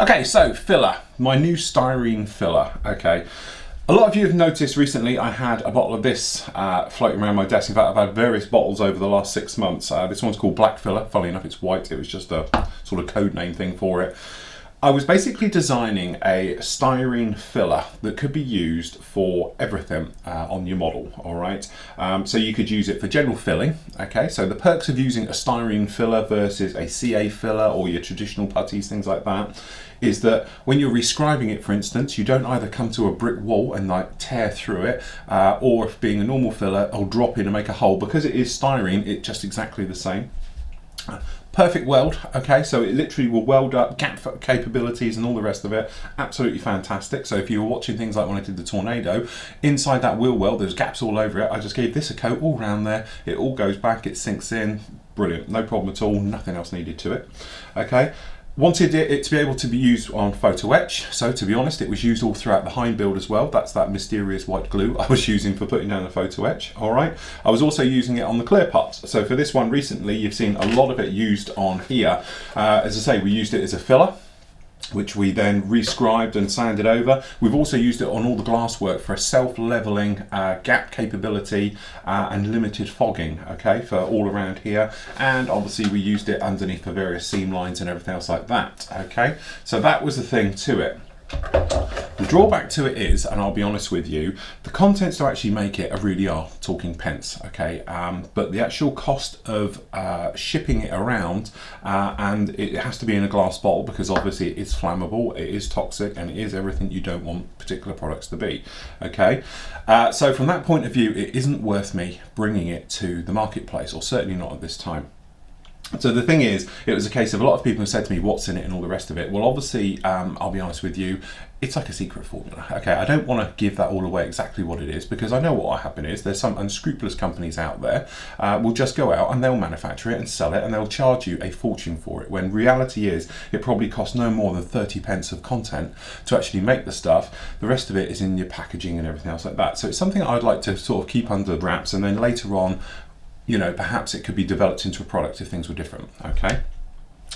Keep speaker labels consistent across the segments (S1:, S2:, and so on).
S1: Okay, so filler, my new styrene filler. Okay, a lot of you have noticed recently I had a bottle of this floating around my desk. In fact, I've had various bottles over the last 6 months. This one's called black filler. Funnily enough, it's white. It was just a sort of code name thing for it. I was basically designing a styrene filler that could be used for everything on your model, all right? So you could use it for general filling, okay? So the perks of using a styrene filler versus a CA filler or your traditional putties, things like that, is that when you're rescribing it, for instance, you don't either come to a brick wall and like tear through it, or if being a normal filler, I'll drop in and make a hole. Because it is styrene, it's just exactly the same. Perfect weld, okay, so it literally will weld up, gap capabilities and all the rest of it. Absolutely fantastic. So if you were watching things like when I did the tornado, inside that wheel well, there's gaps all over it. I just gave this a coat all around there. It all goes back, it sinks in. Brilliant, no problem at all, nothing else needed to it, okay. Wanted it to be able to be used on photo etch, so to be honest, it was used all throughout the hind build as well. That's that mysterious white glue I was using for putting down the photo etch, all right? I was also using it on the clear parts. So for this one recently, you've seen a lot of it used on here. As I say, we used it as a filler, which we then rescribed and sanded over. We've also used it on all the glass work for a self-leveling gap capability and limited fogging, okay, for all around here. And obviously we used it underneath for various seam lines and everything else like that, okay? So that was the thing to it. The drawback to it is, and I'll be honest with you, the contents to actually make it really are talking pence, okay? But the actual cost of shipping it around, and it has to be in a glass bottle because obviously it is flammable, it is toxic, and it is everything you don't want particular products to be, okay? So from that point of view, it isn't worth me bringing it to the marketplace, or certainly not at this time. So the thing is, it was a case of a lot of people have said to me, what's in it and all the rest of it. Well, obviously, I'll be honest with you, it's like a secret formula. Okay, I don't want to give that all away exactly what it is, because I know what will happen is there's some unscrupulous companies out there will just go out and they'll manufacture it and sell it and they'll charge you a fortune for it, when reality is it probably costs no more than 30 pence of content to actually make the stuff. The rest of it is in your packaging and everything else like that. So it's something I'd like to sort of keep under wraps, and then later on, you know, perhaps it could be developed into a product if things were different, okay?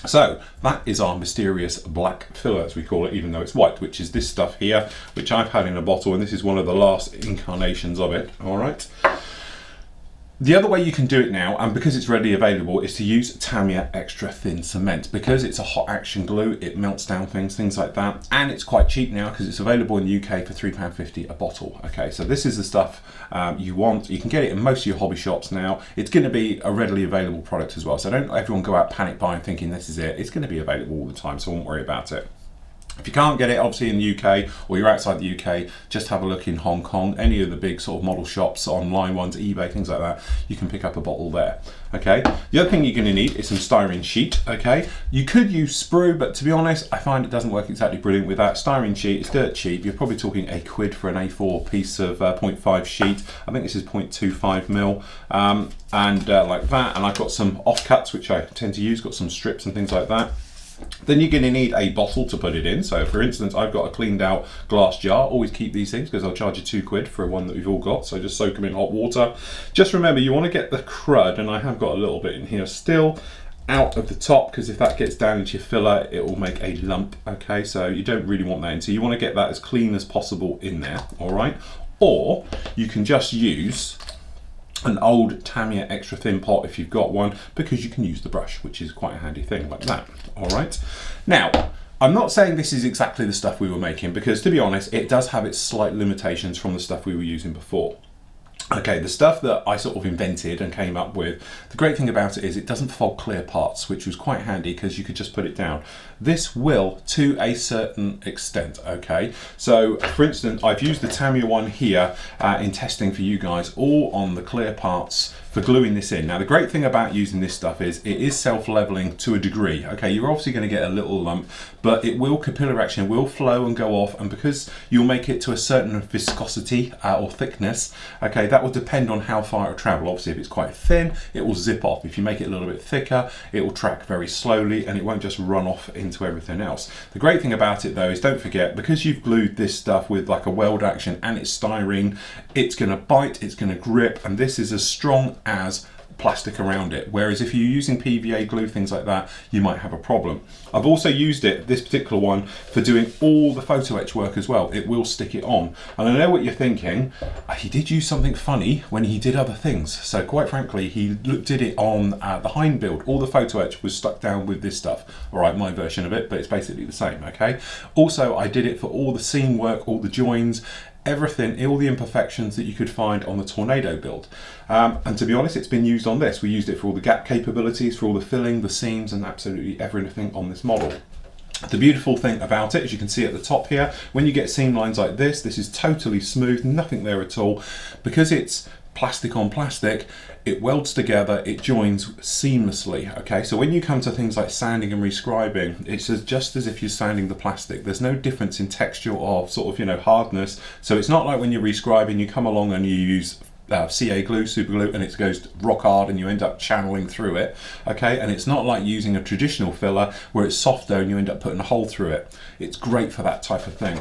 S1: So that is our mysterious black filler, as we call it, even though it's white, which is this stuff here, which I've had in a bottle, and this is one of the last incarnations of it, all right? The other way you can do it now, and because it's readily available, is to use Tamia extra thin cement. Because it's a hot action glue, it melts down things like that, and it's quite cheap now because it's available in the UK for £3.50 a bottle. Okay, so this is the stuff you want. You can get it in most of your hobby shops now. It's going to be a readily available product as well, so don't everyone go out panic buying thinking this is it. It's going to be available all the time, so I won't worry about it. If you can't get it, obviously, in the UK, or you're outside the UK, just have a look in Hong Kong, any of the big sort of model shops, online ones, eBay, things like that. You can pick up a bottle there, okay? The other thing you're going to need is some styrene sheet, okay? You could use sprue, but to be honest, I find it doesn't work exactly brilliant with that. Styrene sheet, it's dirt cheap. You're probably talking £1 for an A4 piece of 0.5 sheet. I think this is 0.25 mil, and like that. And I've got some offcuts, which I tend to use, got some strips and things like that. Then you're going to need a bottle to put it in. So for instance, I've got a cleaned out glass jar. Always keep these things because I'll charge you £2 for one that we've all got. So just soak them in hot water. Just remember, you want to get the crud, and I have got a little bit in here still, out of the top, because if that gets down into your filler, it will make a lump, okay? So you don't really want that in. So you want to get that as clean as possible in there, all right? Or you can just use an old Tamia extra thin pot if you've got one, because you can use the brush, which is quite a handy thing like that, all right? Now, I'm not saying this is exactly the stuff we were making, because to be honest, it does have its slight limitations from the stuff we were using before. Okay, the stuff that I sort of invented and came up with, the great thing about it is it doesn't fog clear parts, which was quite handy because you could just put it down. This will to a certain extent, okay? So, for instance, I've used the Tamia one here in testing for you guys, all on the clear parts for gluing this in. Now, the great thing about using this stuff is it is self-leveling to a degree, okay? You're obviously going to get a little lump, but it will, capillary action will flow and go off, and because you'll make it to a certain viscosity or thickness, okay, that will depend on how far it will travel. Obviously, if it's quite thin, it will zip off. If you make it a little bit thicker, it will track very slowly and it won't just run off into everything else. The great thing about it though is, don't forget, because you've glued this stuff with like a weld action and it's styrene, it's going to bite, it's going to grip, and this is as strong as plastic around it, whereas if you're using PVA glue, things like that, you might have a problem. I've also used it, this particular one, for doing all the photo etch work as well. It will stick it on. And I know what you're thinking, he did use something funny when he did other things. So quite frankly, he did it on the Hind build. All the photo etch was stuck down with this stuff. All right, my version of it, but it's basically the same, okay? Also, I did it for all the seam work, all the joins, everything, all the imperfections that you could find on the Tornado build. And to be honest, it's been used on this. We used it for all the gap capabilities, for all the filling, the seams, and absolutely everything on this model. The beautiful thing about it, as you can see at the top here, when you get seam lines like this is totally smooth, nothing there at all. Because it's plastic on plastic, it welds together, it joins seamlessly, okay? So when you come to things like sanding and rescribing, it's just as if you're sanding the plastic. There's no difference in texture or sort of, you know, hardness. So it's not like when you're rescribing, you come along and you use CA glue, super glue, and it goes rock hard and you end up channeling through it, okay? And it's not like using a traditional filler where it's softer and you end up putting a hole through it. It's great for that type of thing.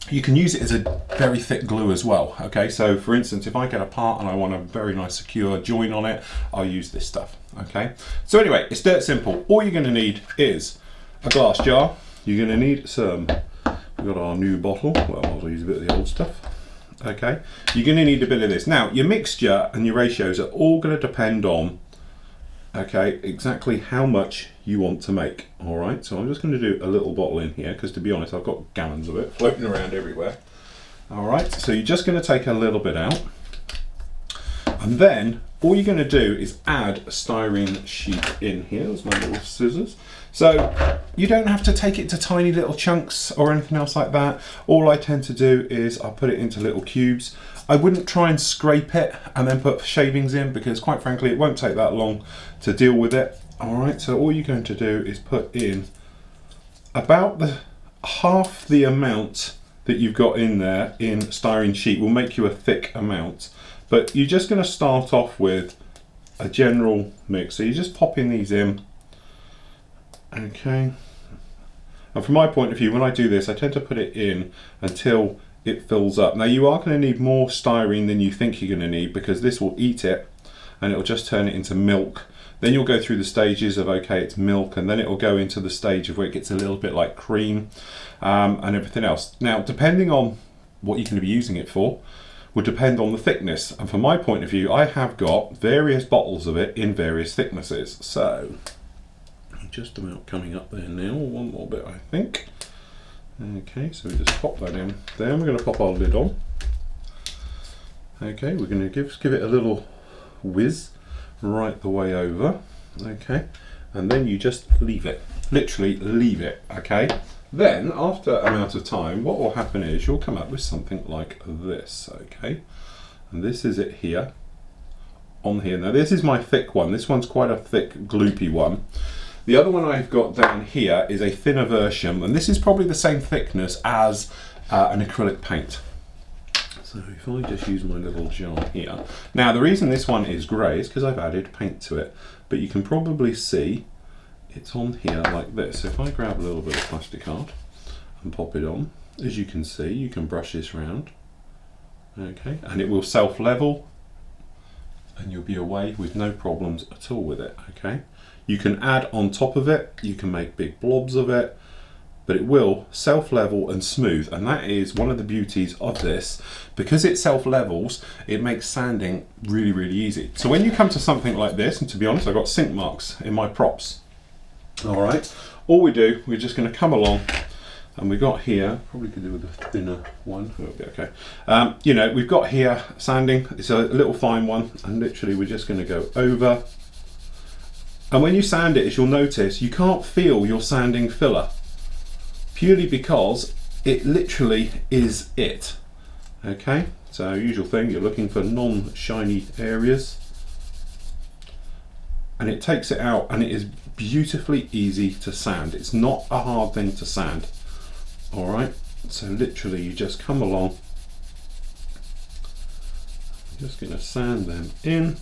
S1: You can use it as a very thick glue as well, okay? So for instance, if I get a part and I want a very nice secure join on it, I'll use this stuff, okay? So anyway, it's dirt simple. All you're gonna need is a glass jar. You're gonna need some, we've got our new bottle. Well, I'll use a bit of the old stuff, okay? You're gonna need a bit of this. Now, your mixture and your ratios are all gonna depend on, okay, exactly how much you want to make. All right, so I'm just going to do a little bottle in here because, to be honest, I've got gallons of it floating around everywhere. All right, so you're just going to take a little bit out, and then all you're going to do is add a styrene sheet in here. There's my little scissors. So you don't have to take it to tiny little chunks or anything else like that. All I tend to do is I'll put it into little cubes. I wouldn't try and scrape it and then put shavings in because, quite frankly, it won't take that long to deal with it. All right, so all you're going to do is put in about half the amount that you've got in there in styrene sheet will make you a thick amount. But you're just going to start off with a general mix. So you're just popping these in, okay? And from my point of view, when I do this, I tend to put it in until it fills up. Now you are going to need more styrene than you think you're going to need because this will eat it and it'll just turn it into milk. Then you'll go through the stages of, okay, it's milk, and then it will go into the stage of where it gets a little bit like cream and everything else. Now, depending on what you're going to be using it for, will depend on the thickness. And from my point of view, I have got various bottles of it in various thicknesses. So, just about coming up there now, one more bit, I think. Okay, so we just pop that in there. We're going to pop our lid on. Okay, we're going to give it a little whiz right the way over, okay, and then you just leave it, literally leave it, okay. Then after an amount of time, what will happen is you'll come up with something like this, okay, and this is it here on here. Now this is my thick one. This one's quite a thick gloopy one. The other one I've got down here is a thinner version, and this is probably the same thickness as an acrylic paint. So if I just use my little jar here. Now the reason this one is grey is because I've added paint to it, but you can probably see it's on here like this. So if I grab a little bit of plastic art and pop it on, as you can see, you can brush this round, okay, and it will self-level and you'll be away with no problems at all with it, okay. You can add on top of it, you can make big blobs of it, but it will self-level and smooth, and that is one of the beauties of this. Because it self-levels, it makes sanding really, really easy. So when you come to something like this, and to be honest, I've got sink marks in my props. All right, all we do, we're just going to come along, and we've got here, probably could do with a thinner one, it'll be okay. You know, we've got here sanding, it's a little fine one, and literally we're just going to go over. And when you sand it, as you'll notice, you can't feel your sanding filler, purely because it literally is it. Okay, so usual thing, you're looking for non-shiny areas, and it takes it out, and it is beautifully easy to sand. It's not a hard thing to sand. All right, so literally you just come along, I'm just going to sand them in.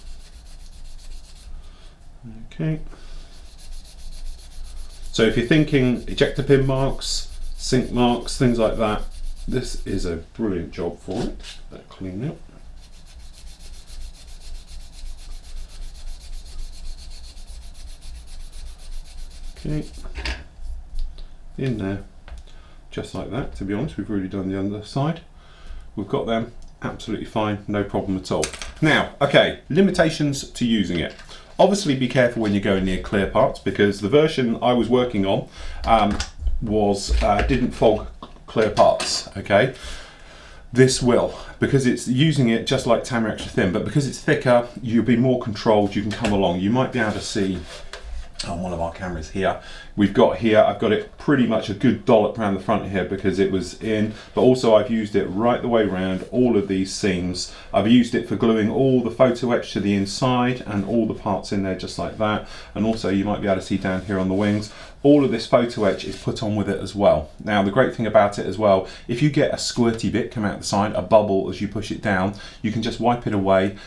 S1: Okay, so if you're thinking ejector pin marks, sink marks, things like that, this is a brilliant job for it. That clean up. Okay, in there, just like that. To be honest, we've already done the underside. We've got them absolutely fine, no problem at all. Now, okay, limitations to using it. Obviously be careful when you're going near clear parts, because the version I was working on didn't fog clear parts, okay? This will, because it's using it just like Tamia Extra Thin, but because it's thicker, you'll be more controlled, you can come along. You might be able to see on one of our cameras here, I've got it pretty much a good dollop around the front here because it was in, but also I've used it right the way around all of these seams. I've used it for gluing all the photo etch to the inside and all the parts in there just like that. And also you might be able to see down here on the wings, all of this photo etch is put on with it as well. Now the great thing about it as well, if you get a squirty bit come out the side, a bubble as you push it down, you can just wipe it away,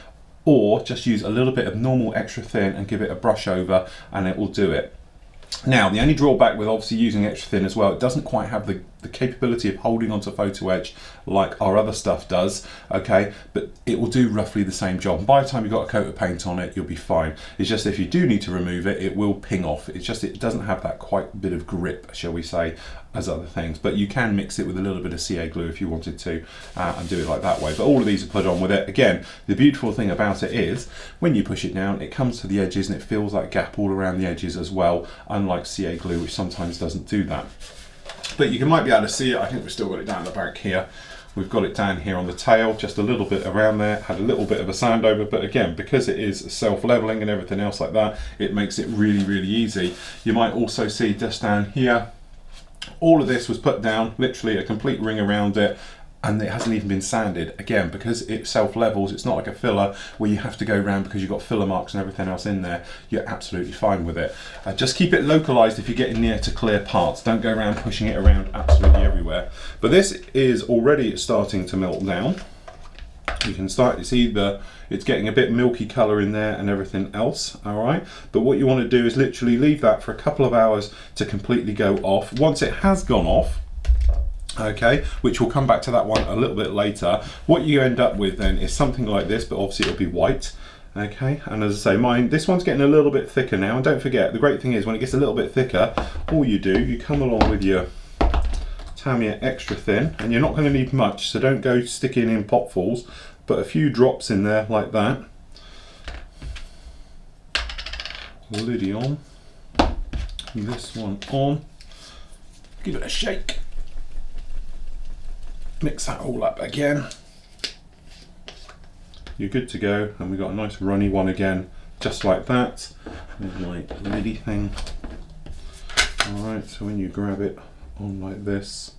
S1: or just use a little bit of normal Extra Thin and give it a brush over and it will do it. Now, the only drawback with obviously using Extra Thin as well, it doesn't quite have the capability of holding onto photo etch like our other stuff does, okay, but it will do roughly the same job. And by the time you've got a coat of paint on it, you'll be fine. It's just if you do need to remove it, it will ping off. It's just, it doesn't have that quite bit of grip, shall we say, as other things, but you can mix it with a little bit of CA glue if you wanted to and do it like that way. But all of these are put on with it. Again, the beautiful thing about it is when you push it down, it comes to the edges and it fills that gap all around the edges as well, unlike CA glue, which sometimes doesn't do that. But you might be able to see it. I think we've still got it down the back here. We've got it down here on the tail, just a little bit around there, had a little bit of a sand over, but again, because it is self-leveling and everything else like that, it makes it really, really easy. You might also see just down here, all of this was put down, literally a complete ring around it, and it hasn't even been sanded. Again, because it self-levels, it's not like a filler where you have to go around because you've got filler marks and everything else in there. You're absolutely fine with it. Just keep it localized if you're getting near to clear parts. Don't go around pushing it around absolutely everywhere. But this is already starting to melt down. You can start to see it's getting a bit milky color in there and everything else, all right? But what you want to do is literally leave that for a couple of hours to completely go off. Once it has gone off, okay, which we'll come back to that one a little bit later, what you end up with then is something like this, but obviously it'll be white, okay? And as I say, this one's getting a little bit thicker now, and don't forget, the great thing is when it gets a little bit thicker, all you do, you come along with your Tamia Extra Thin, and you're not going to need much, so don't go sticking in potfuls, but a few drops in there like that. Liddy on, this one on, give it a shake. Mix that all up again. You're good to go, and we've got a nice runny one again, just like that. With my liddy thing. Alright, so when you grab it on like this,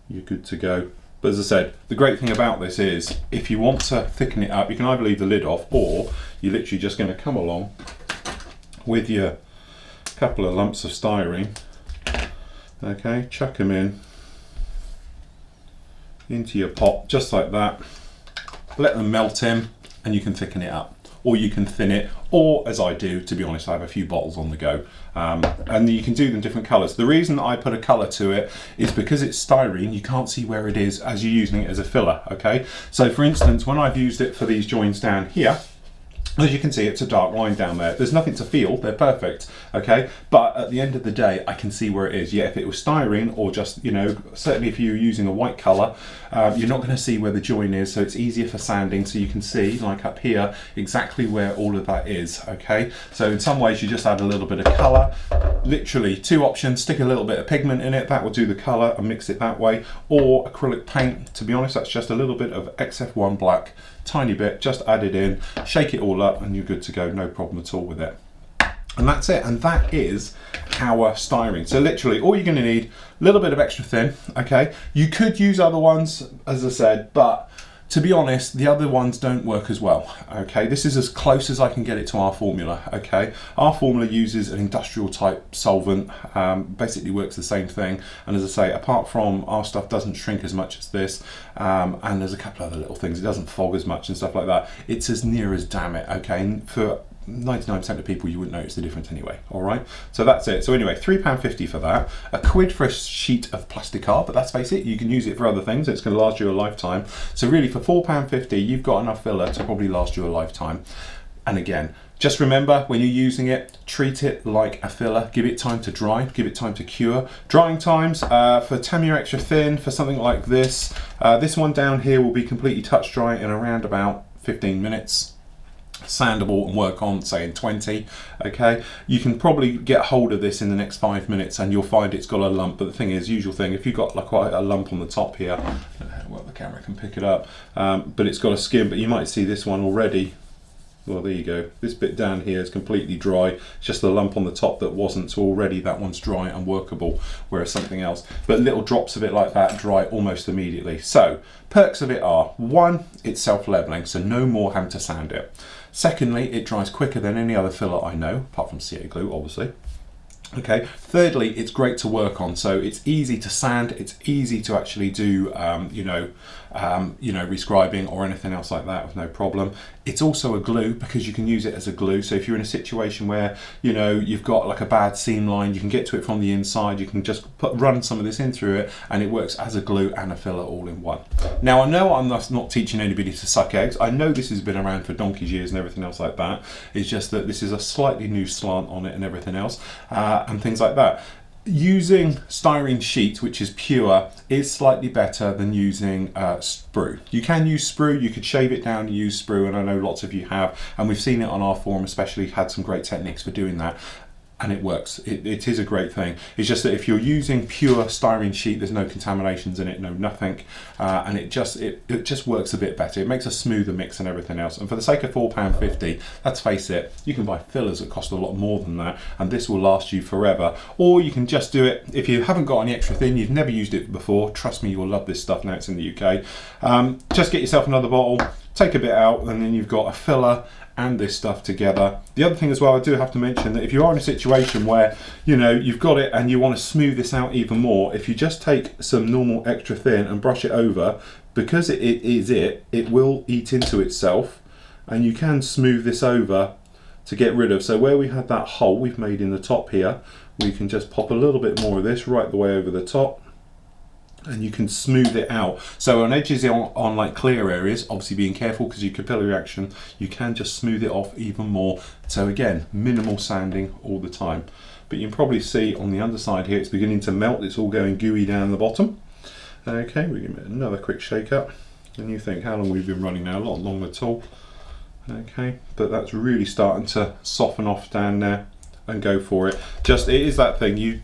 S1: you're good to go. But as I said, the great thing about this is, if you want to thicken it up, you can either leave the lid off, or you're literally just going to come along with your couple of lumps of styrene, okay, chuck them into your pot just like that, let them melt in, and you can thicken it up, or you can thin it, or as I do, to be honest, I have a few bottles on the go, and you can do them different colors. The reason I put a color to it is because it's styrene, you can't see where it is as you're using it as a filler, okay? So for instance, when I've used it for these joins down here, as you can see, it's a dark line down there. There's nothing to feel, they're perfect, okay? But at the end of the day, I can see where it is. Yeah, if it was styrene, or just, you know, certainly if you're using a white color, you're not gonna see where the join is, so it's easier for sanding, so you can see, like up here, exactly where all of that is, okay? So in some ways, you just add a little bit of color. Literally, two options: stick a little bit of pigment in it, that will do the color, and mix it that way, or acrylic paint. To be honest, that's just a little bit of XF1 black, tiny bit, just add it in, shake it all up, and you're good to go, no problem at all with it. And that's it, and that is our styrene. So literally all you're going to need, a little bit of Extra Thin, okay? You could use other ones, as I said, but to be honest, the other ones don't work as well, okay? This is as close as I can get it to our formula, okay? Our formula uses an industrial type solvent, basically works the same thing. And as I say, apart from our stuff doesn't shrink as much as this, and there's a couple other little things, it doesn't fog as much and stuff like that. It's as near as damn it, okay? And for 99% of people, you wouldn't notice the difference anyway, all right? So that's it. So anyway, £3.50 for that. £1 for a sheet of plastic art, but let's face it, you can use it for other things. It's going to last you a lifetime. So really, for £4.50, you've got enough filler to probably last you a lifetime. And again, Just remember, when you're using it, treat it like a filler. Give it time to dry, give it time to cure. Drying times for Tamia Extra Thin, for something like this, this one down here will be completely touch dry in around about 15 minutes. Sandable and work on, say, in 20. Okay, you can probably get hold of this in the next 5 minutes and you'll find it's got a lump. But the thing is, usual thing, if you've got like quite a lump on the top here, well, the camera can pick it up, but it's got a skin, but you might see this one already. Well, there you go. This bit down here is completely dry. It's just the lump on the top that wasn't, so already that one's dry and workable, whereas something else. But little drops of it like that dry almost immediately. So, perks of it are, one, it's self-leveling, so no more having to sand it. Secondly, it dries quicker than any other filler I know, apart from CA glue, obviously. Okay. Thirdly, it's great to work on, so it's easy to sand. It's easy to actually do, rescribing or anything else like that with no problem. It's also a glue because you can use it as a glue. So if you're in a situation where you've got like a bad seam line, you can get to it from the inside. You can just run some of this in through it, and it works as a glue and a filler all in one. Now I know I'm not teaching anybody to suck eggs. I know this has been around for donkey's years and everything else like that. It's just that this is a slightly new slant on it and everything else, and things like that. Using styrene sheet, which is pure, is slightly better than using sprue. You can use sprue, you could shave it down and use sprue, and I know lots of you have, and we've seen it on our forum, especially had some great techniques for doing that. And it works. It is a great thing. It's just that if you're using pure styrene sheet, there's no contaminations in it, no nothing, and it just works a bit better. It makes a smoother mix and everything else. And for the sake of £4.50, let's face it, you can buy fillers that cost a lot more than that, and this will last you forever. Or you can just do it if you haven't got any extra thin, you've never used it before. Trust me, you'll love this stuff now it's in the UK. Just get yourself another bottle, take a bit out, and then you've got a filler and this stuff together. The other thing as well, I do have to mention that if you are in a situation where you've got it and you want to smooth this out even more, if you just take some normal extra thin and brush it over, because it will eat into itself, and you can smooth this over to get rid of. So where we had that hole we've made in the top here, we can just pop a little bit more of this right the way over the top, and you can smooth it out. So on edges on like clear areas, obviously being careful because your capillary action, you can just smooth it off even more. So again, minimal sanding all the time. But you can probably see on the underside here, it's beginning to melt. It's all going gooey down the bottom. Okay, we give it another quick shake up. And you think, how long we've been running now? A lot longer at all. Okay, but that's really starting to soften off down there, and go for it. It is that thing,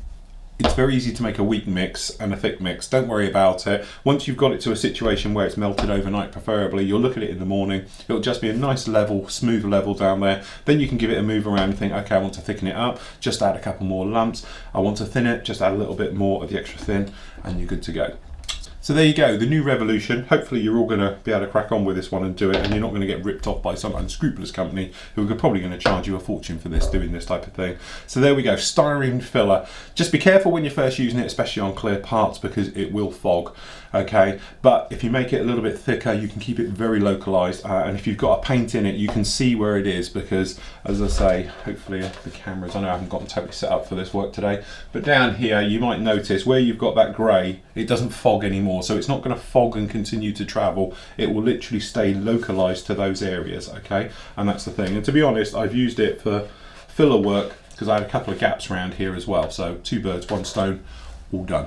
S1: it's very easy to make a weak mix and a thick mix. Don't worry about it. Once you've got it to a situation where it's melted overnight, preferably, you'll look at it in the morning. It'll just be a nice level, smooth level down there. Then you can give it a move around and think, okay, I want to thicken it up, just add a couple more lumps. I want to thin it, just add a little bit more of the extra thin, and you're good to go. So there you go, the new revolution. Hopefully you're all going to be able to crack on with this one and do it, and you're not going to get ripped off by some unscrupulous company who are probably going to charge you a fortune for this, doing this type of thing. So there we go, styrene filler. Just be careful when you're first using it, especially on clear parts, because it will fog. Okay, but if you make it a little bit thicker, you can keep it very localized, and if you've got a paint in it, you can see where it is, because as I say, hopefully the cameras, I know I haven't gotten totally set up for this work today, but down here you might notice where you've got that grey, it doesn't fog anymore, so it's not going to fog and continue to travel. It will literally stay localized to those areas. Okay, and that's the thing. And to be honest, I've used it for filler work because I had a couple of gaps around here as well, so 2 birds, 1 stone, all done.